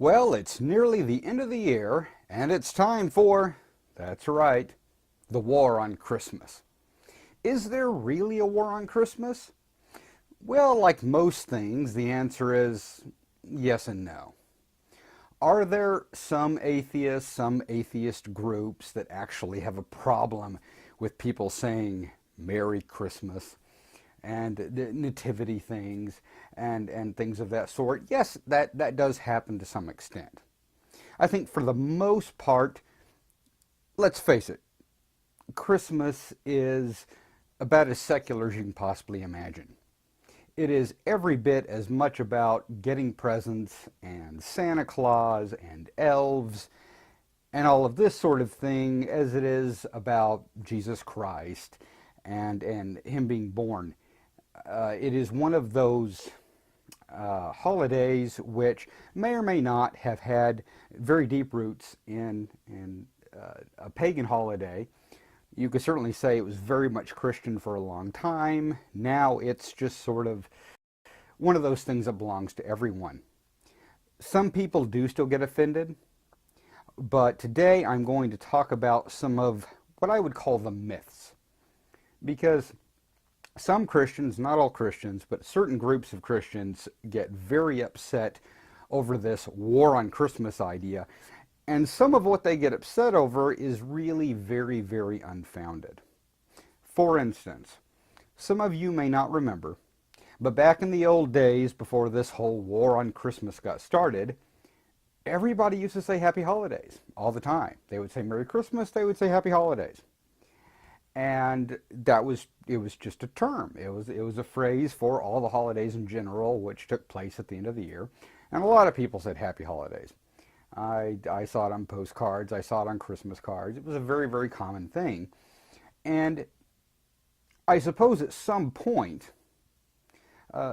Well, it's nearly the end of the year, and it's time for, that's right, the war on Christmas. Is there really a war on Christmas? Well, like most things, the answer is yes and no. Are there some atheists, some atheist groups that actually have a problem with people saying Merry Christmas and the nativity things and things of that sort? Yes, that does happen to some extent. I think for the most part, let's face it, Christmas is about as secular as you can possibly imagine. It is every bit as much about getting presents and Santa Claus and elves and all of this sort of thing as it is about Jesus Christ and Him being born. It is one of those holidays which may or may not have had very deep roots in a pagan holiday. You could certainly say it was very much Christian for a long time. Now it's just sort of one of those things that belongs to everyone. Some people do still get offended, but today I'm going to talk about some of what I would call the myths. Because some Christians, not all Christians, but certain groups of Christians get very upset over this war on Christmas idea. And some of what they get upset over is really very, very unfounded. For instance, some of you may not remember, but back in the old days before this whole war on Christmas got started, everybody used to say Happy Holidays all the time. They would say Merry Christmas, they would say Happy Holidays. And it was just a term. It was a phrase for all the holidays in general, which took place at the end of the year. And a lot of people said Happy Holidays. I saw it on postcards. I saw it on Christmas cards. It was a very, very common thing. And I suppose at some point,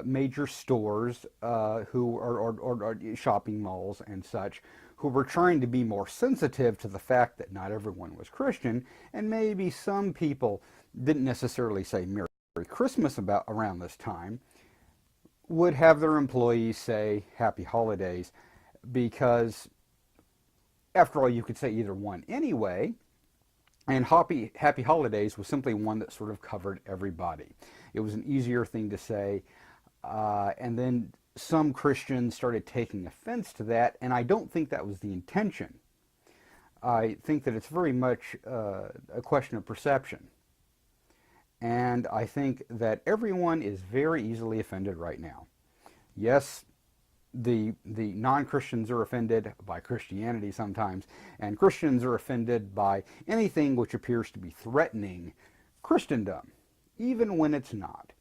major stores or shopping malls and such who were trying to be more sensitive to the fact that not everyone was Christian, and maybe some people didn't necessarily say Merry Christmas around this time, would have their employees say Happy Holidays, because after all, you could say either one anyway, and Happy Holidays was simply one that sort of covered everybody. It was an easier thing to say, and then some Christians started taking offense to that, and I don't think that was the intention. I think that it's very much a question of perception. And I think that everyone is very easily offended right now. Yes, the non-Christians are offended by Christianity sometimes, and Christians are offended by anything which appears to be threatening Christendom, even when it's not.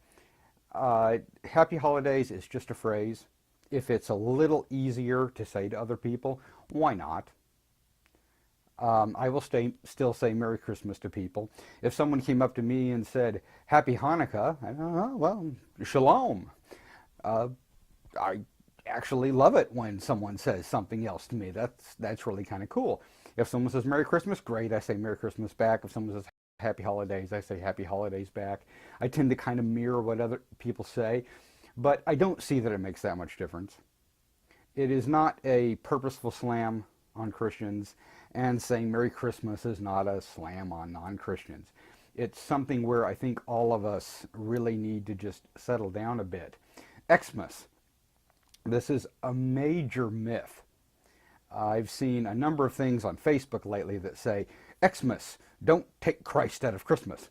Happy Holidays is just a phrase. If it's a little easier to say to other people, why not? I will still say Merry Christmas to people. If someone came up to me and said Happy Hanukkah, I don't well, Shalom. I actually love it when someone says something else to me. That's really kind of cool. If someone says Merry Christmas, great. I say Merry Christmas back. If someone says Happy Holidays, I say Happy Holidays back. I tend to kind of mirror what other people say, but I don't see that it makes that much difference. It is not a purposeful slam on Christians, and saying Merry Christmas is not a slam on non-Christians. It's something where I think all of us really need to just settle down a bit. Xmas. This is a major myth. I've seen a number of things on Facebook lately that say, Xmas, don't take Christ out of Christmas.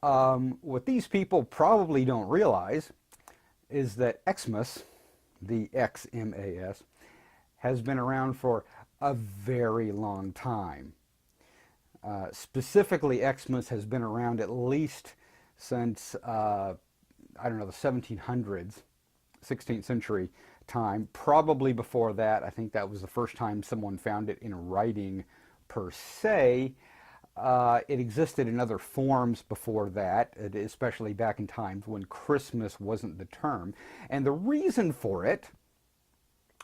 What these people probably don't realize is that Xmas, the X-M-A-S, has been around for a very long time. Specifically, Xmas has been around at least since, I don't know, the 1700s, 16th century time. Probably before that. I think that was the first time someone found it in writing per se. It existed in other forms before that, especially back in times when Christmas wasn't the term. And the reason for it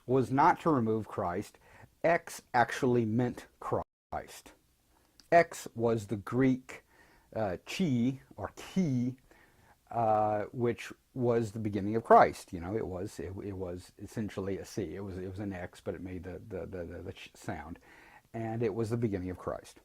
was not to remove Christ. X actually meant Christ. X was the Greek chi or ki, which was the beginning of Christ. You know, it was essentially a C. It was an X, but it made the sound, and it was the beginning of Christ.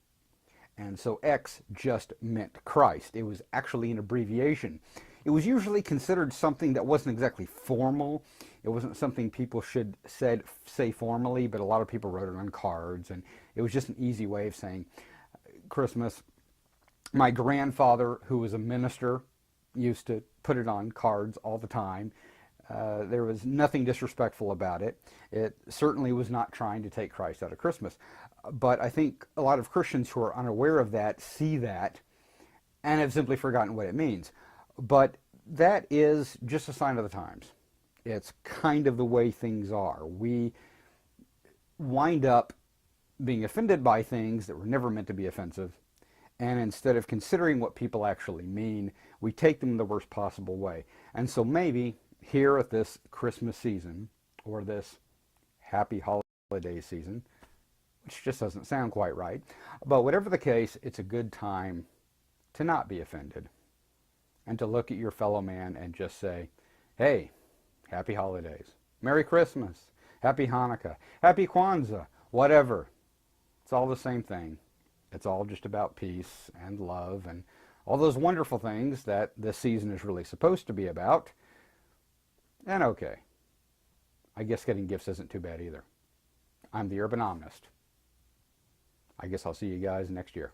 And so X just meant Christ. It was actually an abbreviation. It was usually considered something that wasn't exactly formal. It wasn't something people should say formally, but a lot of people wrote it on cards, and it was just an easy way of saying Christmas. My grandfather, who was a minister, used to put it on cards all the time. There was nothing disrespectful about it. It certainly was not trying to take Christ out of Christmas. But I think a lot of Christians who are unaware of that see that and have simply forgotten what it means. But that is just a sign of the times. It's kind of the way things are. We wind up being offended by things that were never meant to be offensive, and instead of considering what people actually mean, we take them the worst possible way. And so maybe here at this Christmas season, or this happy holiday season, which just doesn't sound quite right, but whatever the case, it's a good time to not be offended and to look at your fellow man and just say, hey, happy holidays, Merry Christmas, Happy Hanukkah, Happy Kwanzaa, whatever. It's all the same thing. It's all just about peace and love and all those wonderful things that this season is really supposed to be about. And okay, I guess getting gifts isn't too bad either. I'm the Urban Omnist. I guess I'll see you guys next year.